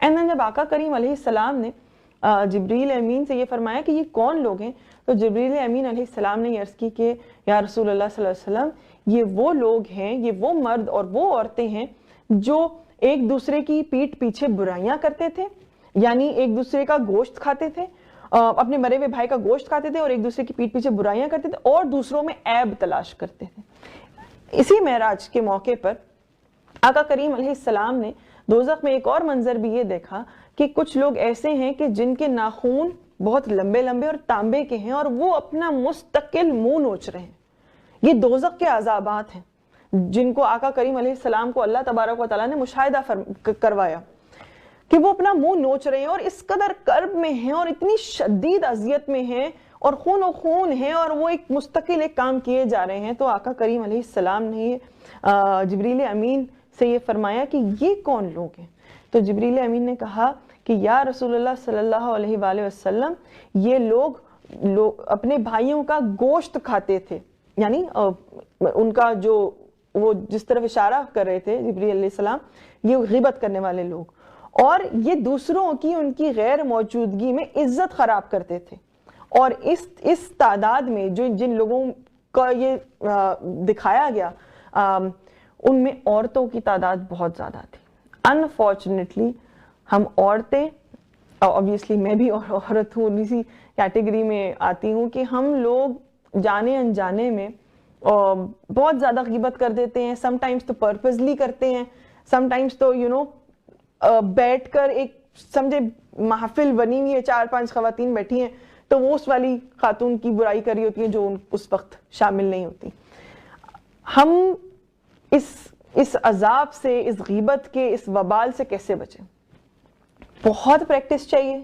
And then جب آقا کریم علیہ السلام نے جبریل امین سے یہ فرمایا کہ یہ کون لوگ ہیں، تو جبریل امین علیہ السلام نے یہ عرض کی کہ یا رسول اللہ صلی اللہ علیہ وسلم، یہ وہ لوگ ہیں، یہ وہ مرد اور وہ عورتیں ہیں جو ایک دوسرے کی پیٹھ پیچھے برائیاں کرتے تھے، یعنی ایک دوسرے کا گوشت کھاتے تھے، اپنے مرے ہوئے بھائی کا گوشت کھاتے تھے اور ایک دوسرے کی پیٹھ پیچھے برائیاں کرتے تھے اور دوسروں میں عیب تلاش کرتے تھے۔ اسی معراج کے موقع پر آقا کریم علیہ السلام نے دوزخ میں ایک اور منظر بھی یہ دیکھا کہ کچھ لوگ ایسے ہیں کہ جن کے ناخون بہت لمبے لمبے اور تانبے کے ہیں اور وہ اپنا مستقل منہ نوچ رہے ہیں۔ یہ دوزخ کے عذابات ہیں جن کو آقا کریم علیہ السلام کو اللہ تبارک و تعالیٰ نے مشاہدہ کروایا کہ وہ اپنا منہ نوچ رہے ہیں اور اس قدر کرب میں ہیں اور اتنی شدید اذیت میں ہیں اور خون و خون ہے اور وہ ایک مستقل ایک کام کیے جا رہے ہیں۔ تو آقا کریم علیہ السلام نے جبریل امین سے یہ فرمایا کہ یہ کون لوگ ہیں؟ تو جبریل امین نے کہا کہ یا رسول اللہ صلی اللہ علیہ وآلہ وسلم، یہ لوگ اپنے بھائیوں کا گوشت کھاتے تھے، یعنی ان کا جو وہ جس طرف اشارہ کر رہے تھے جبریل علیہ السلام، یہ غیبت کرنے والے لوگ، اور یہ دوسروں کی ان کی غیر موجودگی میں عزت خراب کرتے تھے۔ اور اس تعداد میں جو جن لوگوں کا یہ دکھایا گیا ان میں عورتوں کی تعداد بہت زیادہ تھی۔ انفارچونیٹلی ہم عورتیں، obviously میں بھی عورت ہوں، اسی کیٹیگری میں آتی ہوں، کہ ہم لوگ جانے انجانے میں بہت زیادہ غیبت کر دیتے ہیں۔ سم ٹائمز تو پرپزلی کرتے ہیں، سم ٹائمز تو بیٹھ کر ایک سمجھے محفل بنی ہوئی ہے، 4-5 خواتین بیٹھی ہیں تو وہ اس والی خاتون کی برائی کری ہوتی ہیں جو اس وقت شامل نہیں ہوتی۔ ہم اس عذاب سے، اس غیبت کے اس وبال سے کیسے بچیں؟ بہت پریکٹس چاہیے،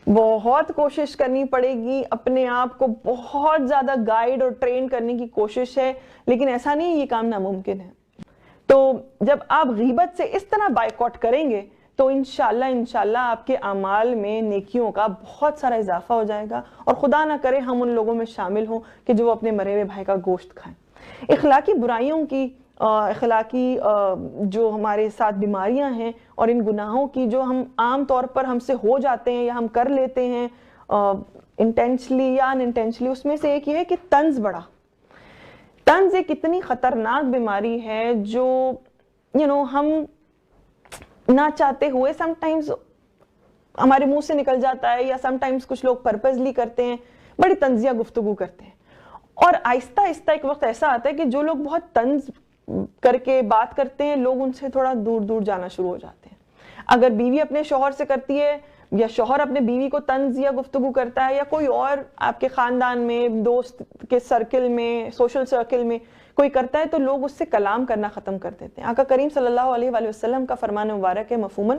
بہت کوشش کرنی پڑے گی، اپنے آپ کو بہت زیادہ گائیڈ اور ٹرین کرنے کی کوشش ہے، لیکن ایسا نہیں یہ کام ناممکن ہے۔ تو جب آپ غیبت سے اس طرح بائیکاٹ کریں گے تو انشاءاللہ آپ کے اعمال میں نیکیوں کا بہت سارا اضافہ ہو جائے گا، اور خدا نہ کرے ہم ان لوگوں میں شامل ہوں کہ جو اپنے مرے ہوئے بھائی کا گوشت کھائیں۔ اخلاقی برائیوں کی، اخلاقی جو ہمارے ساتھ بیماریاں ہیں اور ان گناہوں کی جو ہم عام طور پر ہم سے ہو جاتے ہیں یا ہم کر لیتے ہیں انٹینشنلی یا ان انٹینشنلی، اس میں سے ایک یہ ہے کہ طنز بڑا۔ طنز ایک اتنی خطرناک بیماری ہے جو ہم نہ چاہتے ہوئے سم ٹائمز ہمارے منہ سے نکل جاتا ہے، یا سم ٹائمز کچھ لوگ پرپزلی کرتے ہیں، بڑی طنزیہ گفتگو کرتے ہیں، اور آہستہ آہستہ ایک وقت ایسا آتا ہے کہ جو لوگ بہت طنز کر کے بات کرتے ہیں لوگ ان سے تھوڑا دور دور جانا شروع ہو جاتے ہیں۔ اگر بیوی اپنے شوہر سے کرتی ہے یا شوہر اپنے بیوی کو طنز یا گفتگو کرتا ہے، یا کوئی اور آپ کے خاندان میں، دوست کے سرکل میں، سوشل سرکل میں کوئی کرتا ہے، تو لوگ اس سے کلام کرنا ختم کر دیتے ہیں۔ آقا کریم صلی اللہ علیہ وآلہ وسلم کا فرمان مبارک ہے مفہوماً،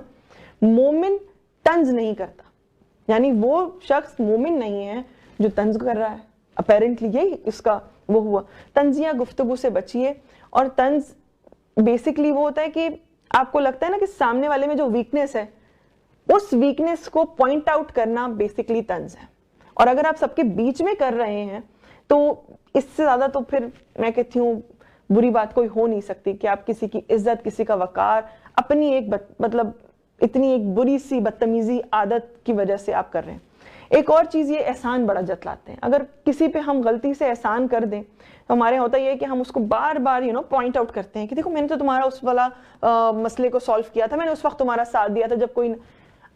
مومن طنز نہیں کرتا، یعنی وہ شخص مومن نہیں ہے جو طنز کر رہا ہے۔ اپیرنٹلی یہی اس کا وہ ہوا۔ طنزیہ گفتگو سے بچیے، اور طنز بیسکلی وہ ہوتا ہے کہ آپ کو لگتا ہے نا کہ سامنے والے میں جو ویکنس ہے، اس ویکنس کو پوائنٹ آؤٹ کرنا بیسکلی طنز ہے۔ اور اگر آپ سب کے بیچ میں کر رہے ہیں تو اس سے زیادہ تو پھر میں کہتی ہوں بری بات کوئی ہو نہیں سکتی کہ آپ کسی کی عزت، کسی کا وقار اپنی ایک مطلب اتنی ایک بری سی بدتمیزی عادت کی وجہ سے آپ کر رہے ہیں۔ ایک اور چیز یہ احسان بڑا جتلاتے ہیں۔ اگر کسی پہ ہم غلطی سے احسان کر دیں تو ہمارے ہوتا یہ ہے کہ ہم اس کو بار بار پوائنٹ آؤٹ کرتے ہیں کہ دیکھو میں نے تو تمہارا اس والا مسئلے کو سالو کیا تھا، میں نے اس وقت تمہارا ساتھ دیا تھا جب کوئی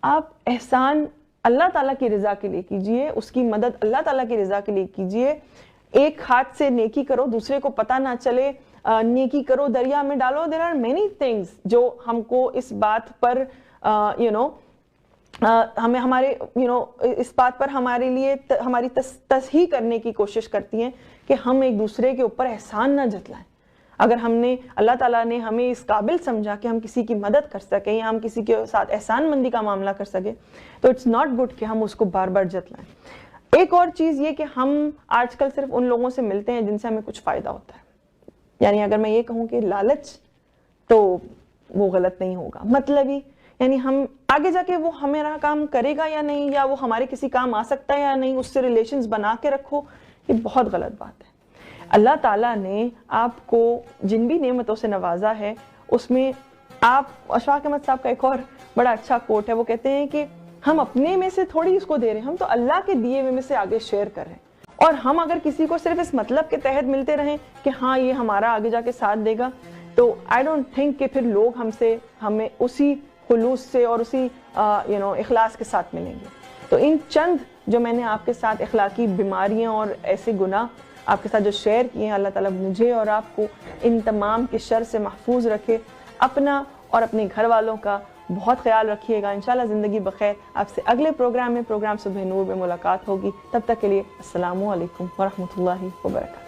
آپ احسان اللہ تعالیٰ کی رضا کے لیے کیجئے، اس کی مدد اللہ تعالیٰ کی رضا کے لیے کیجئے۔ ایک ہاتھ سے نیکی کرو، دوسرے کو پتہ نہ چلے، نیکی کرو دریا میں ڈالو۔ there are many things جو ہم کو اس بات پر ہمیں ہمارے اس بات پر ہمارے لیے ہماری تصحیح کرنے کی کوشش کرتی ہیں کہ ہم ایک دوسرے کے اوپر احسان نہ جتلائیں۔ اگر ہم نے اللہ تعالیٰ نے ہمیں اس قابل سمجھا کہ ہم کسی کی مدد کر سکیں یا ہم کسی کے ساتھ احسان مندی کا معاملہ کر سکیں تو اٹس ناٹ گڈ کہ ہم اس کو بار بار جتلائیں۔ ایک اور چیز یہ کہ ہم آج کل صرف ان لوگوں سے ملتے ہیں جن سے ہمیں کچھ فائدہ ہوتا ہے۔ یعنی اگر میں یہ کہوں کہ لالچ، تو وہ غلط نہیں ہوگا، مطلب ہی یعنی ہم آگے جا کے وہ ہمارا کام کرے گا یا نہیں، یا وہ ہمارے کسی کام آ سکتا ہے یا نہیں، اس سے ریلیشنز بنا کے رکھو، یہ بہت غلط بات ہے۔ اللہ تعالیٰ نے آپ کو جن بھی نعمتوں سے نوازا ہے اس میں آپ اشفاق احمد صاحب کا ایک اور بڑا اچھا کوٹ ہے, وہ کہتے ہیں کہ ہم اپنے میں سے تھوڑی اس کو دے رہے ہیں, ہم تو اللہ کے دیے ہوئے میں سے آگے شیئر کر رہے ہیں. اور ہم اگر کسی کو صرف اس مطلب کے تحت ملتے رہیں کہ ہاں یہ ہمارا آگے جا کے ساتھ دے گا, تو آئی ڈونٹ تھنک کہ پھر لوگ ہمیں اسی خلوص سے اور اسی اخلاص کے ساتھ ملیں گے. تو ان چند جو میں نے آپ کے ساتھ اخلاقی بیماریاں اور ایسے گناہ آپ کے ساتھ جو شیئر کیے ہیں, اللہ تعالیٰ مجھے اور آپ کو ان تمام کے شر سے محفوظ رکھے. اپنا اور اپنے گھر والوں کا بہت خیال رکھیے گا. انشاءاللہ زندگی بخیر. آپ سے اگلے پروگرام صبح نور میں ملاقات ہوگی. تب تک کے لیے السلام علیکم ورحمۃ اللہ وبرکاتہ.